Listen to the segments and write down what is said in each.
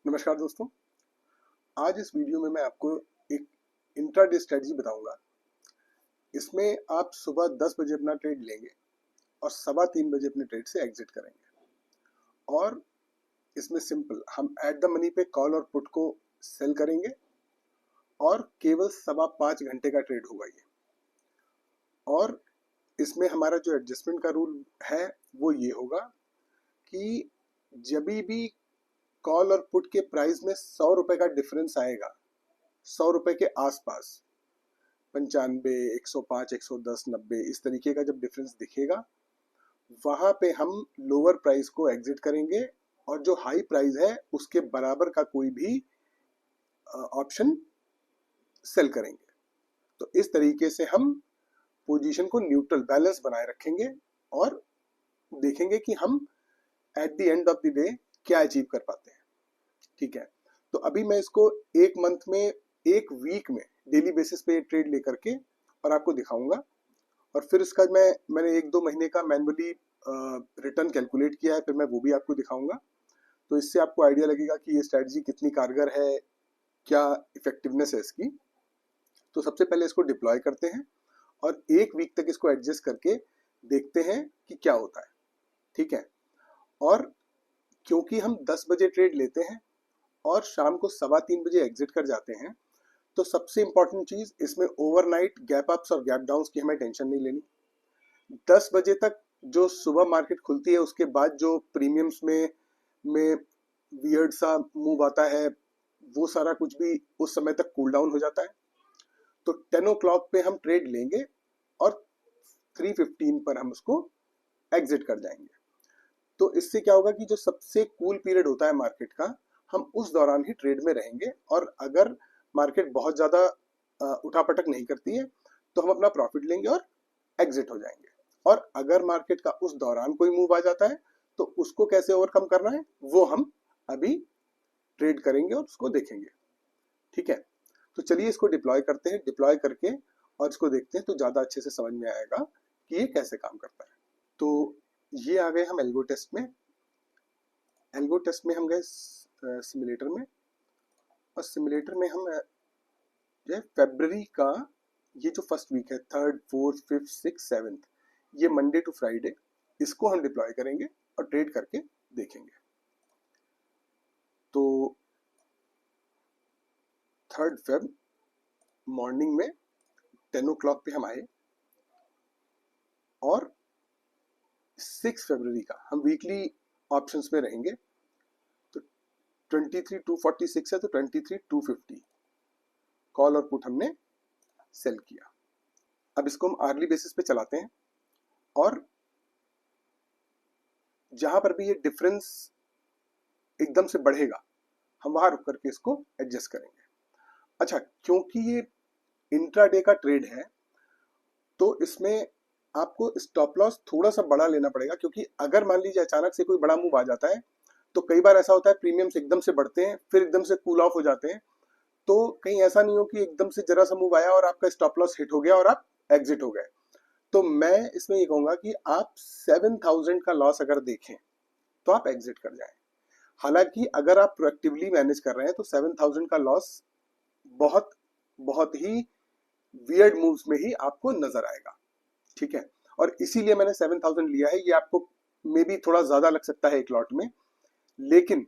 नमस्कार दोस्तों। आज इस वीडियो में मैं आपको एक इंट्राडे स्ट्रेटजी बताऊंगा। इसमें आप सुबह 10 बजे अपना ट्रेड लेंगे और 3:15 बजे अपने ट्रेड से एग्जिट करेंगे। और इसमें सिंपल हम एट द मनी पे कॉल और पुट को सेल करेंगे और केवल 5.25 घंटे का ट्रेड होगा ये। और इसमें हमारा जो एडजस्टमेंट का रूल है वो ये होगा कि जब भी कॉल और पुट के प्राइस में 100 रुपए का डिफरेंस आएगा, 100 रुपए के आसपास, 95, 105, 110, 90 इस तरीके का जब डिफरेंस दिखेगा, वहां पे हम लोअर प्राइस को एग्जिट करेंगे और जो हाई प्राइस है उसके बराबर का कोई भी ऑप्शन सेल करेंगे। तो इस तरीके से हम पोजीशन को न्यूट्रल बैलेंस बनाए रखेंगे और देखेंगे कि हम at the end of the day क्या अचीव कर पाते हैं। ठीक है, तो अभी मैं इसको एक मंथ में, एक वीक में डेली बेसिस पे ट्रेड लेकर के और आपको दिखाऊंगा। और फिर इसका मैंने 1-2 महीने का मैनुअली रिटर्न कैलकुलेट किया है, फिर मैं वो भी आपको दिखाऊंगा। तो इससे आपको आइडिया लगेगा कि ये स्ट्रैटेजी कितनी कारगर है, क्या इफेक्टिवनेस है इसकी। तो सबसे पहले इसको डिप्लॉय करते हैं और एक वीक तक इसको एडजस्ट करके देखते हैं कि क्या होता है। ठीक है, और क्योंकि हम 10 बजे ट्रेड लेते हैं और शाम को 3:15 बजे एग्जिट कर जाते हैं, तो सबसे इंपॉर्टेंट चीज इसमें ओवरनाइट गैप अप्स और गैप डाउन्स की हमें टेंशन नहीं लेनी। 10 बजे तक जो सुबह मार्केट खुलती है उसके बाद जो प्रीमियम्स में वियर्ड सा मूव आता है, वो सारा कुछ भी उस समय तक कूल डाउन हो जाता है। तो 10 ओ क्लॉक पे हम ट्रेड लेंगे और 3:15 पर हम उसको एग्जिट कर जाएंगे। तो इससे क्या होगा कि जो सबसे कूल पीरियड होता है मार्केट का, हम उस दौरान ही ट्रेड में रहेंगे। और अगर मार्केट बहुत ज्यादा उठापटक नहीं करती है तो हम अपना प्रॉफिट लेंगे और एग्जिट हो जाएंगे। और अगर मार्केट का उस दौरान कोई मूव आ जाता है तो उसको कैसे ओवरकम करना है वो हम अभी ट्रेड करेंगे और उसको देखेंगे। ठीक है, तो चलिए इसको डिप्लॉय करते हैं। डिप्लॉय करके और इसको देखते हैं तो ज्यादा अच्छे से समझ में आएगा कि ये कैसे काम करता है। तो ये आ गए हम एल्गो टेस्ट में। एल्गो टेस्ट में हम गए सिमुलेटर में, और सिमुलेटर में हम जो है फरवरी का ये जो फर्स्ट वीक है, 3rd, 4th, 5th, 6th, 7th, ये मंडे टू फ्राइडे, इसको हम डिप्लॉय करेंगे और ट्रेड करके देखेंगे। तो 3rd Feb मॉर्निंग में 10 ओ क्लॉक पे हम आए और 6 फरवरी का हम वीकली ऑप्शंस में रहेंगे। तो 23,246 है तो 23,250 कॉल और पुट हमने सेल किया। अब इसको हम आर्ली बेसिस पे चलाते हैं और जहां पर भी ये डिफरेंस एकदम से बढ़ेगा हम वहां रुक करके इसको एडजस्ट करेंगे। अच्छा, क्योंकि ये इंट्राडे का ट्रेड है तो इसमें आपको स्टॉप लॉस थोड़ा सा बड़ा लेना पड़ेगा, क्योंकि अगर मान लीजिए अचानक से कोई बड़ा मूव आ जाता है तो कई बार ऐसा होता है प्रीमियम्स एकदम से बढ़ते हैं फिर एकदम से कूल ऑफ हो जाते हैं। तो कहीं ऐसा नहीं हो कि एकदम से जरा सा मूव आया और आपका स्टॉप लॉस हिट हो गया और आप एग्जिट हो गए। तो मैं इसमें ये कहूंगा कि आप 7,000 का लॉस अगर देखें तो आप एग्जिट कर जाएं। हालांकि अगर आप प्रोएक्टिवली मैनेज कर रहे हैं तो 7,000 का लॉस बहुत बहुत ही वियर्ड मूव्स में ही आपको नजर आएगा। ठीक है, और इसीलिए मैंने 7,000 लिया है। ये आपको मे बी थोड़ा ज्यादा लग सकता है एक लॉट में, लेकिन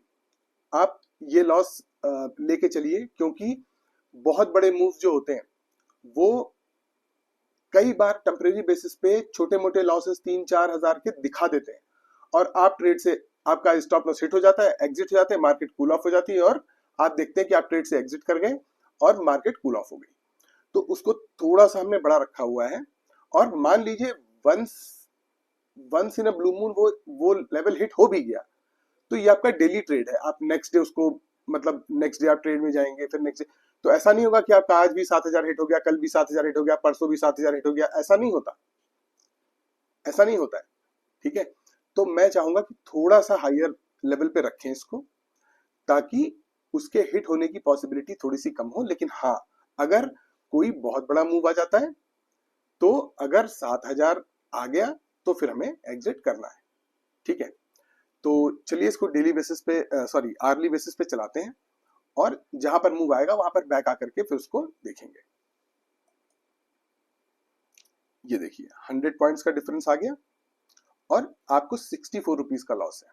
आप ये लॉस लेके चलिए, क्योंकि बहुत बड़े मूव्स जो होते हैं वो कई बार टेम्परेरी बेसिस पे छोटे मोटे लॉसेस 3-4 हजार के दिखा देते हैं और आप ट्रेड से, आपका स्टॉप लॉस हिट हो जाता है, एग्जिट हो जाते हैं, मार्केट कूल ऑफ हो जाती है और आप देखते हैं कि आप ट्रेड से एग्जिट कर गए और मार्केट कूल ऑफ हो गई। तो उसको थोड़ा सा हमने बड़ा रखा हुआ है। और मान लीजिए once once in a blue moon वो लेवल हिट हो भी गया तो ये आपका डेली ट्रेड है। आप नेक्स्ट डे उसको, मतलब नेक्स्ट डे आप ट्रेड में जाएंगे, फिर नेक्स्ट डे, तो ऐसा नहीं होगा कि आपका आज भी 7,000 हिट हो गया, कल भी 7,000 हिट हो गया, परसों भी 7,000 हिट हो गया। ऐसा नहीं होता, ऐसा नहीं होता है। ठीक है, तो मैं चाहूंगा कि थोड़ा सा हायर लेवल पे रखें इसको, ताकि उसके हिट होने की पॉसिबिलिटी थोड़ी सी कम हो। लेकिन हाँ, अगर कोई बहुत बड़ा मूव आ जाता है तो अगर 7,000 आ गया तो फिर हमें एग्जिट करना है। ठीक है, तो चलिए इसको डेली बेसिस पे सॉरी आर्ली बेसिस पे चलाते हैं और जहां पर मूव आएगा वहां पर बैक आकर के फिर उसको देखेंगे। ये देखिए 100 पॉइंट्स का डिफरेंस आ गया और आपको 64 रुपीज का लॉस है।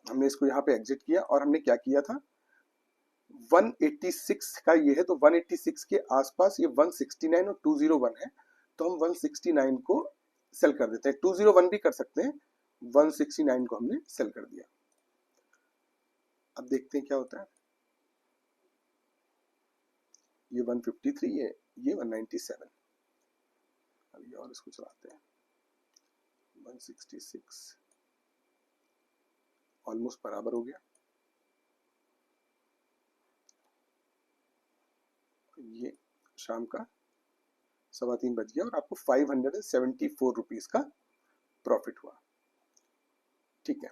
हमने इसको यहाँ पे एग्जिट किया और हमने क्या किया था, 186 का ये है तो 186 के आसपास ये 169 और 201 है, तो हम 169 को सेल कर देते हैं। 201 भी कर सकते हैं, 169 को हमने सेल कर दिया। अब देखते हैं क्या होता है। ये 153 है, ये 197। अब ये और इसको चलाते हैं। 166 ऑलमोस्ट बराबर हो गया। ये शाम का 3:15 बज गया और आपको 574 रुपीज का प्रॉफिट हुआ। ठीक है,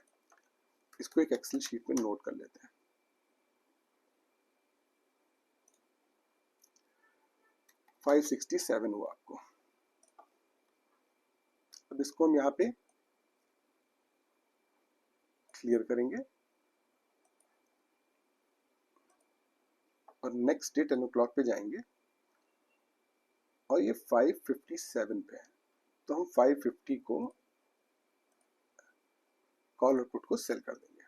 इसको एक एक्सेल शीट में नोट कर लेते हैं। $567 हुआ आपको। अब इसको हम यहाँ पे क्लियर करेंगे और नेक्स्ट डे 10 o'clock पे जाएंगे और ये 557 पे है, तो हम 550 को कॉल और पुट को सेल कर देंगे।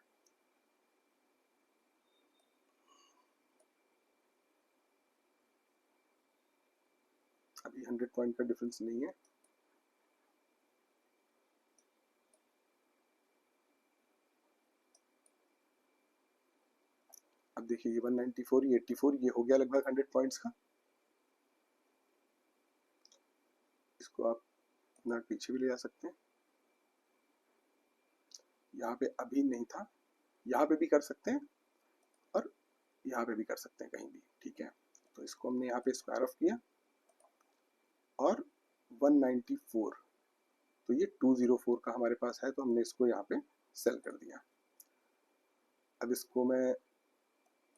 अभी 100 पॉइंट का डिफरेंस नहीं है। अब देखिए ये 194, ये 84, ये हो गया लगभग 100 पॉइंट्स का। इसको आप अपना पीछे भी ले जा सकते हैं। यहाँ पे अभी नहीं था, यहाँ पे भी कर सकते हैं और यहाँ पे भी कर सकते हैं कहीं भी। ठीक है, तो इसको हमने यहाँ पे स्क्वायर ऑफ किया और 194, तो ये 204 का हमारे पास है, तो हमने इसको यहाँ पे सेल कर दिया। अब इसको मैं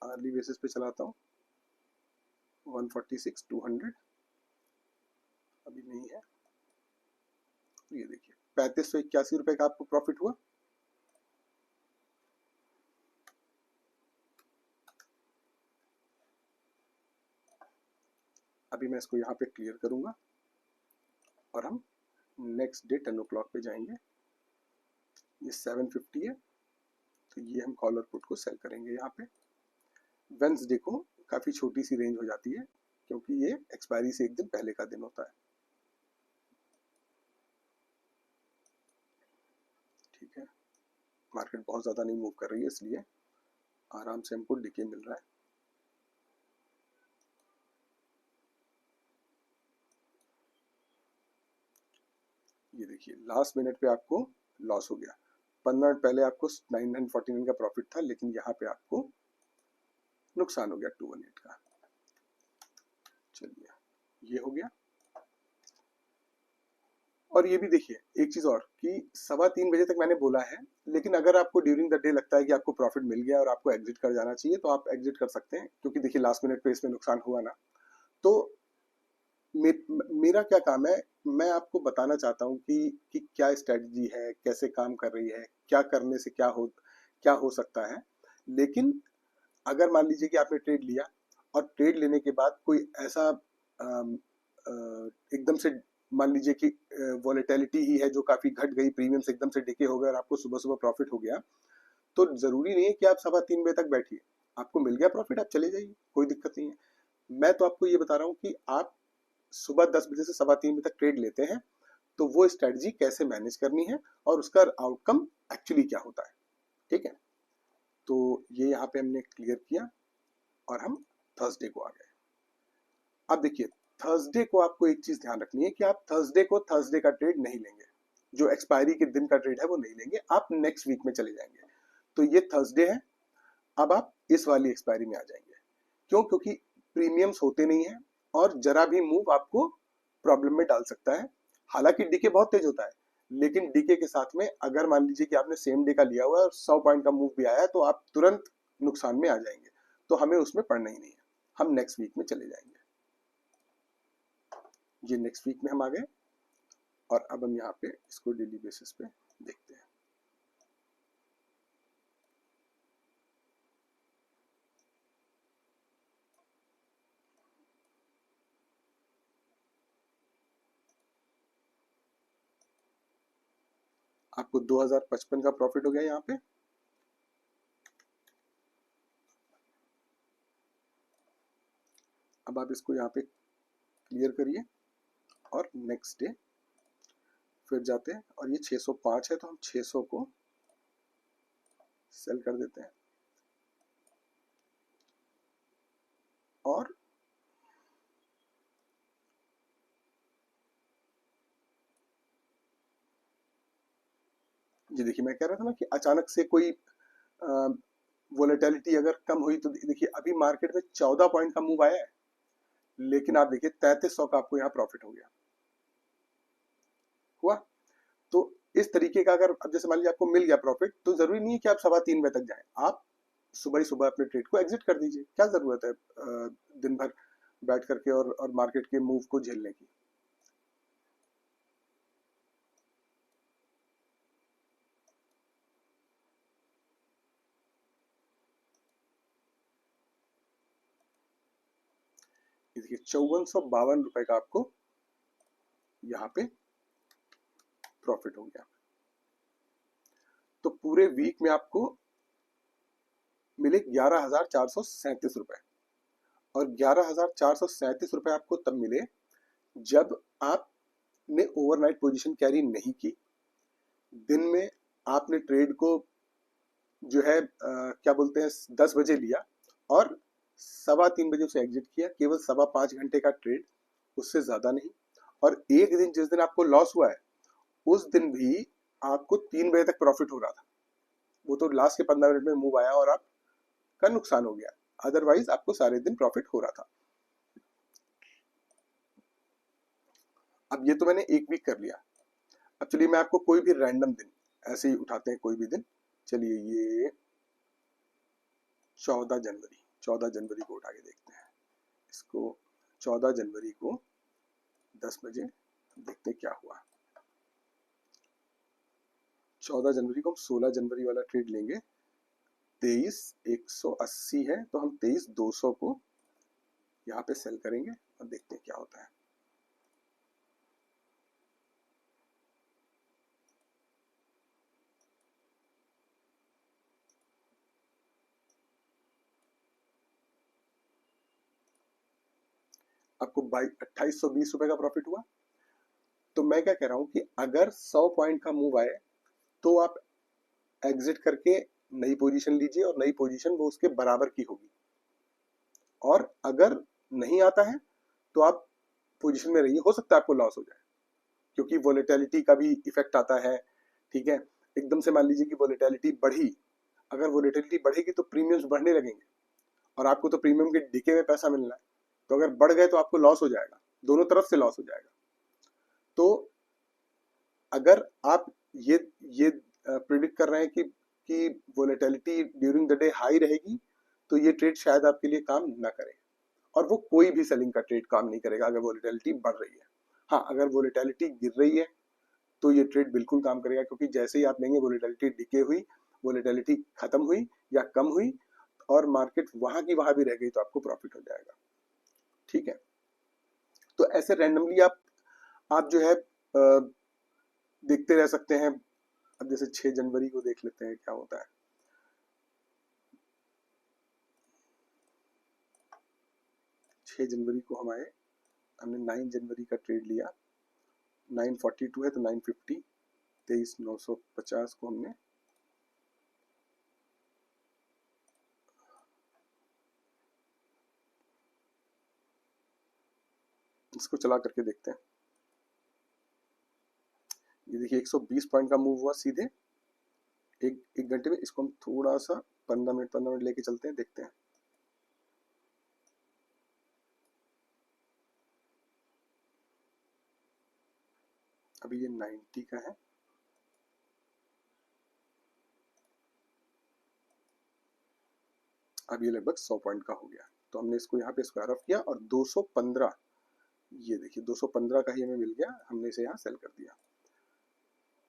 आर्ली बेसिस पे चलाता हूँ। 146, 200 अभी नहीं है। ये देखिए 3581 रुपए का आपको प्रॉफिट हुआ। अभी मैं इसको यहाँ पे क्लियर करूंगा और हम नेक्स्ट डे 10 o'clock पे जाएंगे। ये 750 है, तो ये हम कॉल और पुट को सेल करेंगे यहाँ पे। वेंसडे को काफी छोटी सी रेंज हो जाती है क्योंकि ये एक्सपायरी से एक दिन पहले का दिन होता है। ठीक है, मार्केट बहुत ज्यादा नहीं मूव कर रही है, इसलिए आराम से हमको डीके मिल रहा है। ये देखिए लास्ट मिनट पे आपको लॉस हो गया। 15 मिनट पहले आपको 949 का प्रॉफिट था, लेकिन यहाँ पे आपको नुकसान हो गया 218 का। चलिए ये हो गया। और ये भी देखिए एक चीज और कि 3:15 बजे तक मैंने बोला है, लेकिन अगर आपको ड्यूरिंग द डे लगता है कि आपको प्रॉफिट मिल गया और आपको एग्जिट कर जाना चाहिए तो आप एग्जिट कर सकते हैं, क्योंकि देखिए लास्ट मिनट पे इसमें नुकसान हुआ ना। तो मेरा क्या काम है, मैं आपको बताना चाहता हूँ कि क्या स्ट्रेटजी है, कैसे काम कर रही है, क्या करने से क्या हो सकता है। लेकिन अगर मान लीजिए कि आपने ट्रेड लिया और ट्रेड लेने के बाद कोई ऐसा एकदम से मान लीजिए कि वॉलेटिलिटी ही है जो काफी घट गई, प्रीमियम्स एकदम से डिके हो गए और आपको सुबह सुबह प्रॉफिट हो गया, तो जरूरी नहीं है कि आप 3:15 बजे तक बैठिए। आपको मिल गया प्रॉफिट, आप चले जाइए, कोई दिक्कत नहीं है। मैं तो आपको ये बता रहा हूँ कि आप सुबह 10 बजे से 3:15 बजे तक ट्रेड लेते हैं, तो वो स्ट्रेटजी कैसे मैनेज करनी है और उसका आउटकम एक्चुअली क्या होता है। ठीक है, तो ये यहाँ पे हमने क्लियर किया और हम थर्सडे को आ गए। अब देखिए थर्सडे को आपको एक चीज ध्यान रखनी है कि आप थर्सडे को थर्सडे का ट्रेड नहीं लेंगे, जो एक्सपायरी के दिन का ट्रेड है वो नहीं लेंगे, आप नेक्स्ट वीक में चले जाएंगे। तो ये थर्सडे है, अब आप इस वाली एक्सपायरी में आ जाएंगे। क्यों? क्योंकि प्रीमियम्स होते नहीं है और जरा भी मूव आपको प्रॉब्लम में डाल सकता है। हालांकि डीके बहुत तेज होता है, लेकिन डीके के साथ में अगर मान लीजिए कि आपने सेम डे का लिया हुआ है और 100 पॉइंट का मूव भी आया है, तो आप तुरंत नुकसान में आ जाएंगे। तो हमें उसमें पड़ना ही नहीं है, हम नेक्स्ट वीक में चले जाएंगे। ये नेक्स्ट वीक में हम आ गए और अब हम यहाँ पे इसको डेली बेसिस पे देखते हैं। आपको 2055 का प्रॉफिट हो गया यहाँ पे। अब आप इसको यहाँ पे क्लियर करिए और नेक्स्ट डे फिर जाते हैं और ये 605 है तो हम 600 को सेल कर देते हैं और ये देखिए मैं कह रहा था ना कि अचानक से कोई वोलेटिलिटी अगर कम हुई तो देखिए अभी मार्केट में 14 पॉइंट का मूव आया है, लेकिन आप देखिए 3300 का आपको यहाँ प्रॉफिट हो गया हुआ। तो इस तरीके का अगर अब जैसे मान लीजिए आपको मिल गया प्रॉफिट, तो जरूरी नहीं है कि आप 3:15 बजे तक जाएं, आप सुबह ही सुबह अपने ट्रेड को एग्जिट कर दीजिए। क्या जरूरत है दिन भर बैठ करके और मार्केट के मूव को झेलने की। देखिए 5452 रुपए का आपको यहाँ पे प्रॉफिट हो गया। तो पूरे वीक में आपको मिले 11,437 रुपए, और 11,437 रुपए आपको तब मिले जब आपने ओवरनाइट पोजीशन कैरी नहीं की। दिन में आपने ट्रेड को जो है क्या बोलते हैं 10 बजे लिया और 3:15 बजे उसे एग्जिट किया, केवल 5.25 घंटे का ट्रेड, उससे ज्यादा नहीं। और एक दिन जिस दिन आपको लॉस हुआ है उस दिन भी आपको 3 बजे तक प्रॉफिट हो रहा था, वो तो लास्ट के 15 मिनट में मूव आया और आपका नुकसान हो गया, अदरवाइज आपको सारे दिन प्रॉफिट हो रहा था। अब ये तो मैंने एक वीक कर लिया। अब चलिए मैं आपको कोई भी रैंडम दिन ऐसे ही उठाते हैं, कोई भी दिन। चलिए ये 14 जनवरी को उठा के देखते हैं। इसको 14 जनवरी को 10 बजे देखते हैं क्या हुआ। 14 जनवरी को हम 16 जनवरी वाला ट्रेड लेंगे। 23,180 है तो हम 23,200 को यहाँ पे सेल करेंगे और देखते हैं क्या होता है। आपको 2820 रुपए का प्रॉफिट हुआ। तो मैं क्या कह रहा हूं कि अगर 100 पॉइंट का मूव आए तो आप एग्जिट करके नई पोजीशन लीजिए और नई पोजीशन वो उसके बराबर की होगी। और अगर नहीं आता है तो आप पोजीशन में रहिए, हो सकता है आपको लॉस हो जाए क्योंकि वोलेटिलिटी का भी इफेक्ट आता है। ठीक है, एकदम से मान लीजिए कि वोलेटिलिटी बढ़ी, अगर वोलेटिलिटी बढ़ेगी तो प्रीमियम्स बढ़ने लगेंगे और आपको तो प्रीमियम के डिके में पैसा मिलना है, तो अगर बढ़ गए तो आपको लॉस हो जाएगा, दोनों तरफ से लॉस हो जाएगा। तो अगर आप ये प्रिडिक्ट कर रहे हैं कि volatility during the day high रहेगी तो ये ट्रेड शायद आपके लिए काम ना करे, और वो कोई भी सेलिंग का ट्रेड काम नहीं करेगा अगर वोलेटिलिटी बढ़ रही है। हाँ, अगर वोलेटिलिटी गिर रही है तो ये ट्रेड बिल्कुल काम करेगा, क्योंकि जैसे ही आप लेंगे वोलेटिलिटी डिके हुई, वोलेटिलिटी खत्म हुई या कम हुई और मार्केट वहां की वहां भी रह गई तो आपको प्रॉफिट हो जाएगा। ठीक है, तो ऐसे रैंडमली आप जो है देखते रह सकते हैं। अब जैसे 6 जनवरी को देख लेते हैं क्या होता है। 6 जनवरी को हम आए, हमने 9 जनवरी का ट्रेड लिया। 942 है तो 950, 23,950 को हमने इसको चला करके देखते हैं। ये देखिए 120 पॉइंट का मूव हुआ सीधे एक घंटे में। इसको हम थोड़ा सा 15 मिनट लेके चलते हैं, देखते हैं। अभी ये 90 का है, अब ये लगभग 100 पॉइंट का हो गया, तो हमने इसको यहाँ पे स्क्वायर ऑफ किया और 215, ये देखिए 215 का ही हमें मिल गया, हमने इसे यहाँ सेल कर दिया।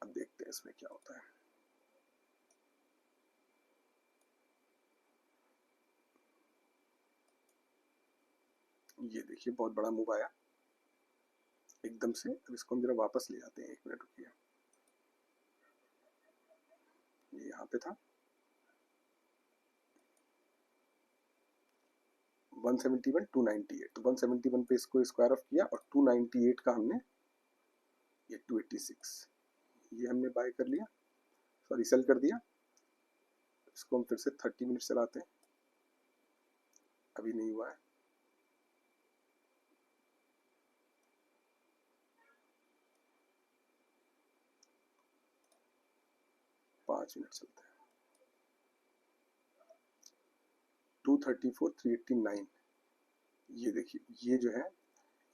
अब देखते हैं इसमें क्या होता है। ये देखिए बहुत बड़ा मूव आया एकदम से। अब इसको हम जरा वापस ले जाते हैं, 1 मिनट रुकिए। यहाँ पे था 171 298, तो 171 पे इसको स्क्वायर ऑफ किया और 298 का हमने ये 286 ये हमने बाय कर लिया, सॉरी सेल कर दिया। इसको हम फिर से 30 मिनट चलाते हैं, अभी नहीं हुआ है। पाँच मिनट चलते हैं। 234 389, ये देखिए ये जो है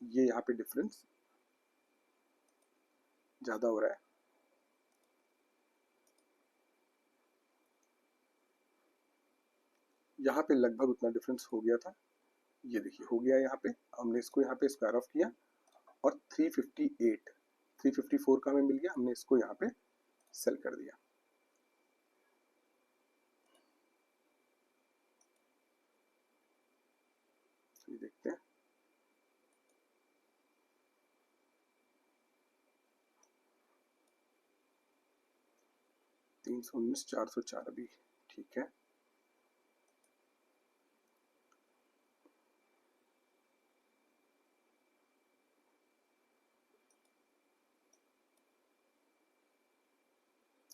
ये यहाँ पे डिफरेंस ज्यादा हो रहा है। यहाँ पे लगभग उतना डिफरेंस हो गया था, ये देखिए हो गया यहाँ पे। हमने इसको यहाँ पे स्क्वायर ऑफ किया और 358 354 का हमें मिल गया, हमने इसको यहाँ पे सेल कर दिया। ये देखते हैं, तीन सौ उन्नीस 404 अभी ठीक है।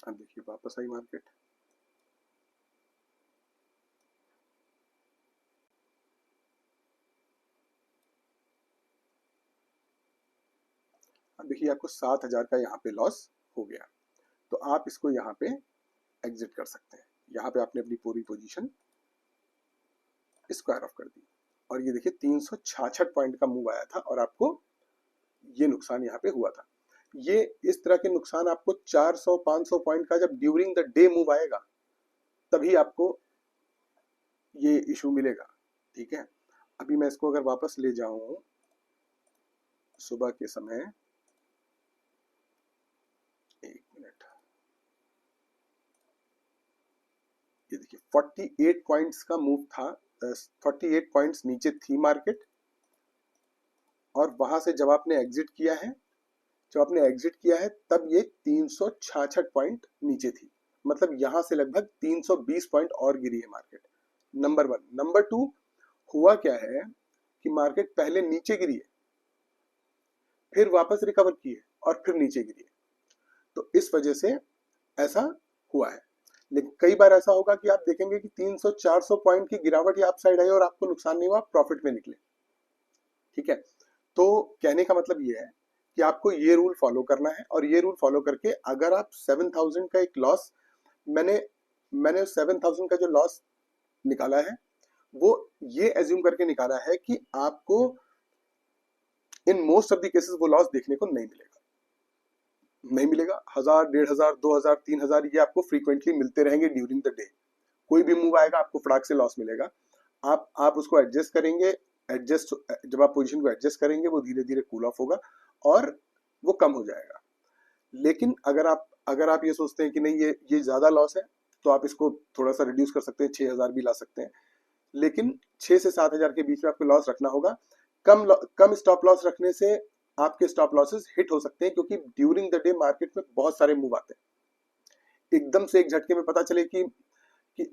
अब देखिए वापस आई मार्केट, अब देखिए आपको 7,000 का यहाँ पे लॉस हो गया, तो आप इसको यहाँ पे एग्जिट कर सकते हैं। यहाँ पे आपने अपनी पूरी पोजीशन स्क्वायर ऑफ कर दी और ये देखिए 366 पॉइंट का मूव आया था और आपको ये नुकसान यहाँ पे हुआ था। ये इस तरह के नुकसान आपको 400-500 पॉइंट का जब ड्यूरिंग द डे मूव आएगा तभी आपको ये इशू मिलेगा, ठीक है। अभी मैं इसको अगर वापस ले जाऊं सुबह के समय, एक मिनट, ये देखिए 48 पॉइंट्स का मूव था, 48 पॉइंट्स नीचे थी मार्केट और वहां से जब आपने एग्जिट किया है, तब ये 366 पॉइंट नीचे थी, मतलब यहां से लगभग 320 पॉइंट और गिरी है market. Number one. Number two, हुआ क्या है कि मार्केट पहले नीचे गिरी है, फिर वापस रिकवर की है और फिर नीचे गिरी है, तो इस वजह से ऐसा हुआ है। लेकिन कई बार ऐसा होगा कि आप देखेंगे कि 300-400 पॉइंट की गिरावट या अपसाइड आई और आपको नुकसान नहीं हुआ, प्रॉफिट में निकले, ठीक है। तो कहने का मतलब ये है कि आपको ये रूल फॉलो करना है और ये रूल फॉलो करके अगर आप 7,000 का एक लॉस, मैंने 7,000 का जो लॉस निकाला है वो ये एज्यूम करके निकाला है कि आपको in most of the cases वो लॉस देखने को नहीं मिलेगा। 1000, 1500, 2000, 3000 ये आपको फ्रीक्वेंटली मिलते रहेंगे ड्यूरिंग द डे। कोई भी मूव आएगा आपको फटाक से लॉस मिलेगा, आप उसको एडजस्ट करेंगे, जब आप पोजीशन को एडजस्ट करेंगे वो धीरे धीरे कूल ऑफ होगा और वो कम हो जाएगा। लेकिन अगर आप ये सोचते हैं कि नहीं ये ज्यादा लॉस है, तो आप इसको थोड़ा सा रिड्यूस कर सकते हैं, 6000 भी ला सकते हैं, लेकिन 6 से 7000 के बीच में आपको लॉस रखना होगा। कम स्टॉप लॉस रखने से आपके स्टॉप लॉसेस हिट हो सकते हैं, क्योंकि ड्यूरिंग द डे मार्केट में बहुत सारे मूव आते हैं। एकदम से एक झटके में पता चले कि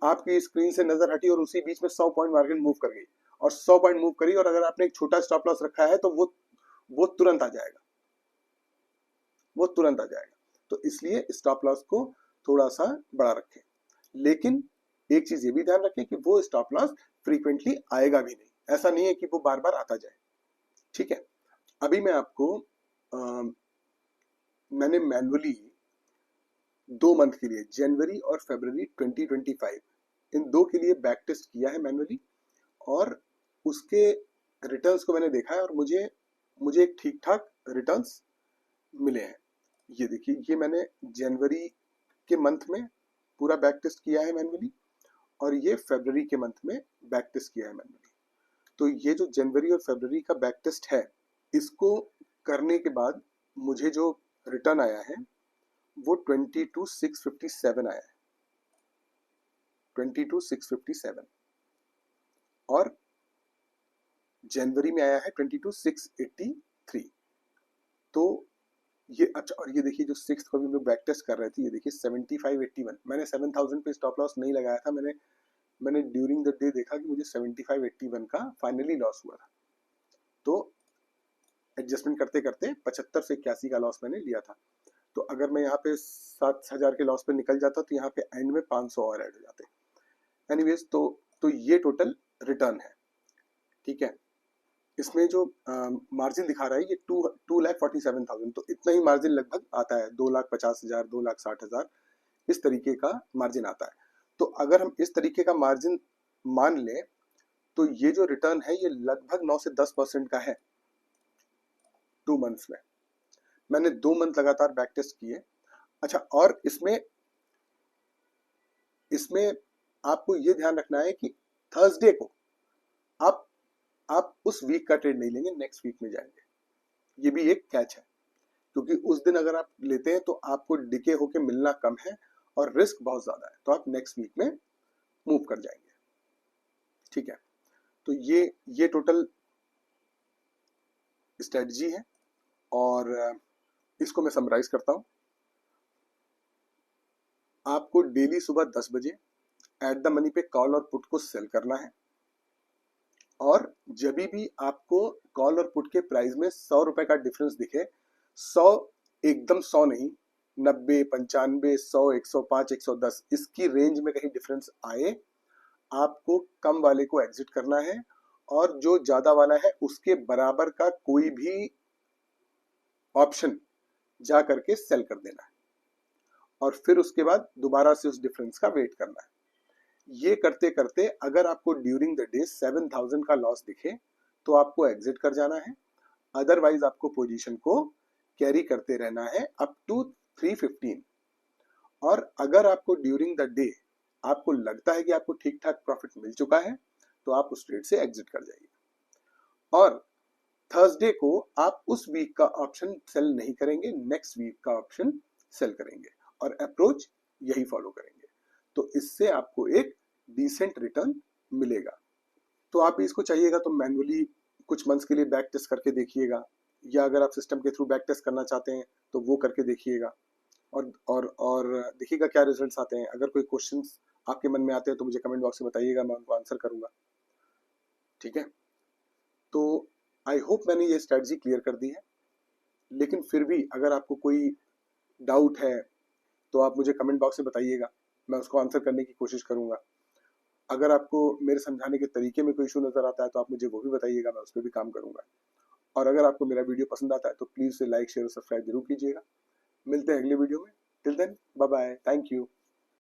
आपकी स्क्रीन से नजर हटी और उसी बीच में 100 पॉइंट मार्केट मूव कर गई और 100 पॉइंट मूव करी, और अगर आपने एक छोटा स्टॉप लॉस रखा है तो वो तुरंत आ जाएगा, वो तुरंत आ जाएगा। तो इसलिए स्टॉप लॉस को थोड़ा सा बड़ा रखें, लेकिन एक चीज ये भी ध्यान रखें कि वो स्टॉप लॉस फ्रीक्वेंटली आएगा भी नहीं, ऐसा नहीं है कि वो बार बार आता जाए, ठीक है। अभी मैं आपको मैंने मैनुअली 2 मंथ के लिए, जनवरी और फरवरी 2025, इन दो के लिए बैक टेस्ट किया है मैनुअली, और उसके रिटर्न्स को मैंने देखा है और मुझे एक ठीक ठाक रिटर्न्स मिले हैं। ये देखिए, ये मैंने जनवरी के मंथ में पूरा बैक टेस्ट किया है मैनुअली, और ये फरवरी के मंथ में बैक टेस्ट किया है मैनुअली। तो ये जो जनवरी और फरवरी का बैक टेस्ट है, इसको करने के बाद मुझे जो रिटर्न आया है वो 22,657 आया है, 22,657, और जनवरी में आया है 22,683। तो ये अच्छा, और ये देखिए जो सिक्स्थ को भी हम लोग बैक टेस्ट कर रहे थे, ये देखिए 7581। मैंने 7000 पे स्टॉप लॉस नहीं लगाया था, मैंने ड्यूरिंग द डे देखा कि मुझे 7581 का फाइनली लॉस हुआ था। तो एडजस्टमेंट करते करते 75 से 81 का लॉस मैंने लिया था। तो अगर मैं यहाँ पे 7000 के लॉस पे निकल जाता तो यहाँ पे एंड में 500 और ऐड हो जाते। एनीवेज, तो ये टोटल रिटर्न है, ठीक है। इसमें जो मार्जिन दिखा रहा है ये 2,47,000, तो इतना ही मार्जिन लगभग आता है, 2,50,000, 2,60,000 इस तरीके का मार्जिन आता है। तो अगर हम इस तरीके का मार्जिन मान लें तो ये जो रिटर्न है ये लगभग 9 से 10% का है 2 मंथ्स में। मैंने 2 मंथ लगातार बैक टेस्ट किए। अच्छा, और इसमें इसमें आपको ये ध्यान रखना है कि थर्सडे को आप उस वीक का ट्रेड नहीं लेंगे, नेक्स्ट वीक में जाएंगे। ये भी एक कैच है, क्योंकि उस दिन अगर आप लेते हैं तो आपको डिके होके मिलना कम है और रिस्क बहुत ज्यादा है, तो आप नेक्स्ट वीक में मूव कर जाएंगे, ठीक है। तो ये टोटल स्ट्रेटजी है, और इसको मैं समराइज करता हूं। आपको डेली सुबह 10 बजे एट द मनी पे कॉल और पुट को सेल करना है, और जब भी आपको कॉल और पुट के प्राइस में 100 रुपए का डिफरेंस दिखे, 100 एकदम 100 नहीं, 90, 95, 100, 105, 110 इसकी रेंज में कहीं डिफरेंस आए, आपको कम वाले को एग्जिट करना है, और जो ज्यादा वाला है उसके बराबर का कोई भी ऑप्शन जा करके सेल कर देना है, और फिर उसके बाद दोबारा से उस डिफरेंस का वेट करना है। ये करते करते अगर आपको ड्यूरिंग द डे 7000 का लॉस दिखे तो आपको एग्जिट कर जाना है, अदरवाइज आपको पोजीशन को कैरी करते रहना है अप टू 315। और अगर आपको ड्यूरिंग द डे आपको लगता है कि आपको ठीक ठाक प्रॉफिट मिल चुका है तो आप उस ट्रेड से एग्जिट कर जाइए, और थर्सडे को आप उस वीक का ऑप्शन सेल नहीं करेंगे, नेक्स्ट वीक का ऑप्शन सेल करेंगे, और अप्रोच यही फॉलो करेंगे। तो इससे आपको एक डिसेंट रिटर्न मिलेगा। तो आप इसको चाहिएगा तो मैन्युअली कुछ मंथ्स के लिए बैक टेस्ट करके देखिएगा, या अगर आप सिस्टम के थ्रू बैक टेस्ट करना चाहते हैं तो वो करके देखिएगा, और देखिएगा क्या रिजल्ट्स आते हैं। अगर कोई क्वेश्चंस आपके मन में आते हैं तो मुझे कमेंट बॉक्स में बताइएगा, मैं उनको आंसर करूंगा, ठीक है। तो आई होप मैंने ये स्ट्रेटजी क्लियर कर दी है, लेकिन फिर भी अगर आपको कोई डाउट है तो आप मुझे कमेंट बॉक्स में बताइएगा, मैं उसको आंसर करने की कोशिश करूंगा। अगर आपको मेरे समझाने के तरीके में कोई इशू नजर आता है तो आप मुझे वो भी बताइएगा, मैं उस पर भी काम करूंगा। और अगर आपको मेरा वीडियो पसंद आता है तो प्लीज से लाइक, शेयर और सब्सक्राइब जरूर कीजिएगा। मिलते हैं अगले वीडियो में। Till then, bye bye, thank you.